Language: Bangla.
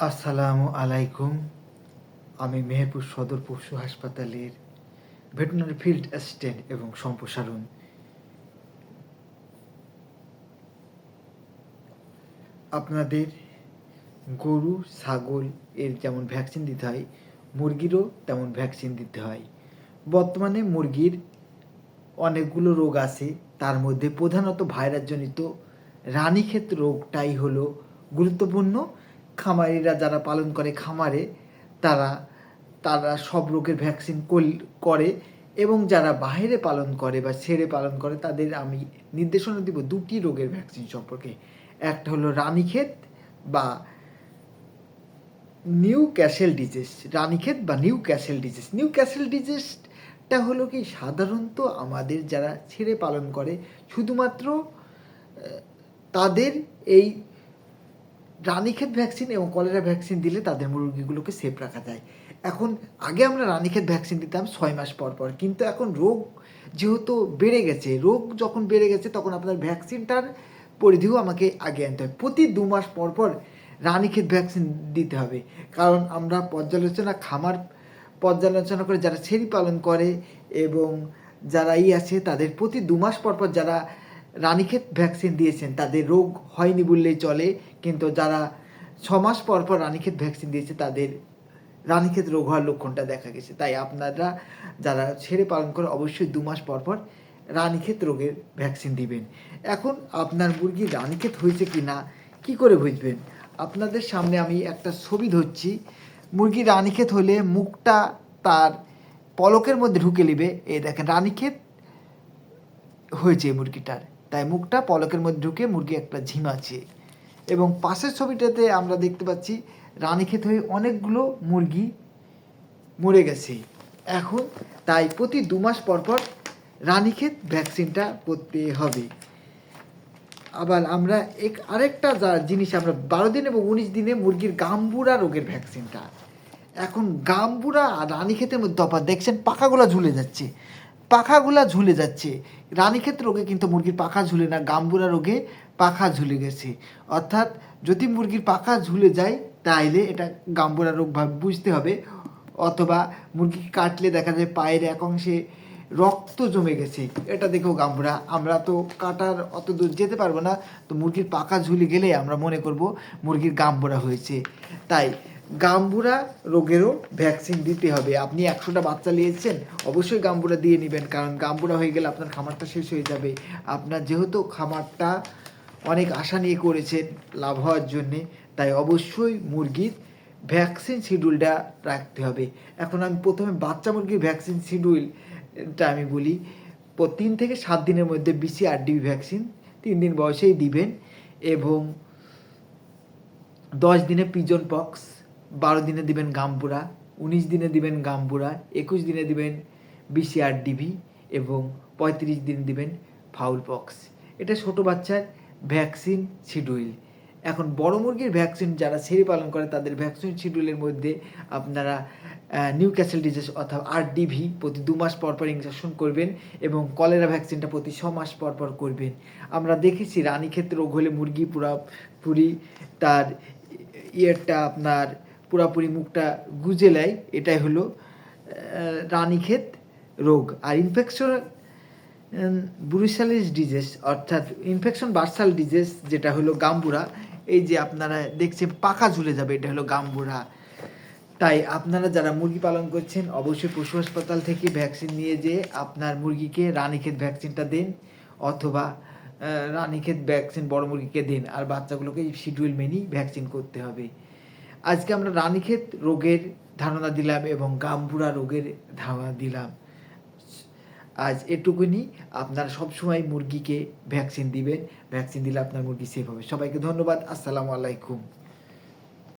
আসসালামু আলাইকুম। আমি মেহেরপুর সদর পশু হাসপাতালের ভেটেরিনারি ফিল্ড অ্যাসিস্ট্যান্ট এবং সম্প্রসারণ। আপনাদের গরু ছাগল এর যেমন ভ্যাকসিন দিতে হয়, মুরগিরও তেমন ভ্যাকসিন দিতে হয়। বর্তমানে মুরগির অনেকগুলো রোগ আছে, তার মধ্যে প্রধানত ভাইরাসজনিত রানীক্ষেত রোগটাই হলো গুরুত্বপূর্ণ। খামারিরা যারা পালন করে খামারে তারা তারা সব রোগের ভ্যাকসিন করে, এবং যারা বাইরে পালন করে বা ছেড়ে পালন করে তাদের আমি নির্দেশনা দিব দুটি রোগের ভ্যাকসিন সম্পর্কে। একটা হলো রানীক্ষেত বা নিউ ক্যাসেল ডিজিজ। রানীক্ষেত বা Newcastle disease, Newcastle ডিজিজটা হলো কি, সাধারণত আমাদের যারা ছেড়ে পালন করে শুধুমাত্র তাদের এই রানীক্ষেত ভ্যাকসিন এবং কলেরা ভ্যাকসিন দিলে তাদের মুরগিগুলোকে সেফ রাখা যায়। এখন আগে আমরা রানীক্ষেত ভ্যাকসিন দিতাম 6 মাস পর পর, কিন্তু এখন রোগ যেহেতু বেড়ে গেছে, রোগ যখন বেড়ে গেছে তখন আপনার ভ্যাকসিনটার পরিধিও আমাকে আগে আনতে হবে। প্রতি 2 মাস পর পর রানীক্ষেত ভ্যাকসিন দিতে হবে, কারণ আমরা খামার পর্যালোচনা করে যারা ছেড়ি পালন করে এবং যারা আছে তাদের প্রতি 2 মাস পর পর যারা রানীক্ষেত ভ্যাকসিন দিয়েছেন তাদের রোগ হয়নি বললেই চলে, কিন্তু যারা 6 মাস পর পর রানীক্ষেত ভ্যাকসিন দিয়েছে তাদের রানীক্ষেত রোগ হওয়ার লক্ষণটা দেখা গেছে। তাই আপনারা যারা ছেড়ে পালন করে অবশ্যই 2 মাস পর পর রানীক্ষেত রোগের ভ্যাকসিন দিবেন। এখন আপনার মুরগি রানীক্ষেত হয়েছে কি না কী করে বুঝবেন? আপনাদের সামনে আমি একটা ছবি ধরছি। মুরগি রানীক্ষেত হলে মুখটা তার পলকের মধ্যে ঢুকে নিবে। এই দেখেন রানীক্ষেত হয়েছে মুরগিটার, তাই মুখটা পলকের মধ্যে ঢুকে মুরগি একটা ঝিমাচ্ছে। এবং পাশের ছবিটাতে আমরা দেখতে পাচ্ছি রানীক্ষেত হয়ে অনেকগুলো মুরগি মরে গেছে। এখন তাই প্রতি 2 মাস পর পর রানীক্ষেত ভ্যাকসিনটা করতে হবে। আবার আমরা আরেকটা জিনিস, আমরা 12 দিন এবং 19 দিনে মুরগির গাম্বুরা রোগের ভ্যাকসিনটা। এখন গাম্বুরা আর রানীক্ষেতের মধ্যে তফাৎ দেখছেন, পাখাগুলো ঝুলে যাচ্ছে। রানীক্ষেত রোগে কিন্তু মুরগির পাখা ঝুলে না, গাম্বুরা রোগে পাখা ঝুলে গেছে। অর্থাৎ যদি মুরগির পাখা ঝুলে যায় তাহলে এটা গাম্বুরা রোগ ভাবে বুঝতে হবে, অথবা মুরগি কাটলে দেখা যায় পায়ের এক অংশে রক্ত জমে গেছে, এটা দেখেও গাম্বুরা। আমরা তো কাটার অত দূর যেতে পারবো না, তো মুরগির পাখা ঝুলে গেলে আমরা মনে করব মুরগির গাম্বুরা হয়েছে। তাই গাম্বুরা রোগেরও ভ্যাকসিন দিতে হবে। আপনি 100টা বাচ্চা নিয়েছেন, অবশ্যই গাম্বুরা দিয়ে নেবেন, কারণ গাম্বুরা হয়ে গেলে আপনার খামারটা শেষ হয়ে যাবে। আপনার যেহেতু খামারটা অনেক আশা নিয়ে করেছেন লাভ হওয়ার জন্যে, তাই অবশ্যই মুরগির ভ্যাকসিন শিডিউলটা রাখতে হবে। এখন আমি প্রথমে বাচ্চা মুরগির ভ্যাকসিন শিডিউলটা আমি বলি। 3 থেকে 7 দিনের মধ্যে BCRDB ভ্যাকসিন 3 দিন বয়সেই দিবেন, এবং 10 দিনে পিজন পক্স, 12 দিনে দিবেন গাম্বুরা, 19 দিনে দিবেন গাম্বুরা, 21 দিনে দিবেন BCRDB এবং 35 দিনে দিবেন ফাউল পক্স। এটা ছোটো বাচ্চার ভ্যাকসিন শিডিউল। এখন বড় মুরগির ভ্যাকসিন যারা ছেড়ে পালন করে তাদের ভ্যাকসিন শিডিউলের মধ্যে আপনারা নিউ ক্যাসেল ডিজিজ অর্থাৎ RDV প্রতি 2 মাস পর পর ইনজেকশন করবেন, এবং কলেরা ভ্যাকসিনটা প্রতি 6 মাস পর পর করবেন। আমরা দেখেছি রানীক্ষেত রোগ হলে মুরগি পুরাপুরি তার আপনার পুরাপুরি মুখটা গুজে নেয়, এটাই হলো রানীক্ষেত রোগ। আর ইনফেকশন ব্রুসেলোসিস ডিজিজ অর্থাৎ ইনফেকশন বার্সাল ডিজিজ যেটা হলো গাম্বুরা, এই যে আপনারা দেখছেন পাখা ঝুলে যাবে, এটা হলো গাম্বুরা। তাই আপনারা যারা মুরগি পালন করছেন অবশ্যই পশু হাসপাতাল থেকে ভ্যাকসিন নিয়ে যেয়ে আপনার মুরগিকে রানীক্ষেত ভ্যাকসিনটা দিন, অথবা রানীক্ষেত ভ্যাকসিন বড় মুরগিকে দিন, আর বাচ্চাগুলোকে শিডিউল মেনেই ভ্যাকসিন করতে হবে। আজকে আমরা রানীক্ষেত রোগের ধারণা দিলাম এবং গাম্বুরা রোগের ধারণা দিলাম। আজ এটুকুনি। আপনারা সবসময় মুরগিকে ভ্যাকসিন দিবেন, ভ্যাকসিন দিলে আপনার মুরগি সেফ হবে। সবাইকে ধন্যবাদ। আসসালামু আলাইকুম।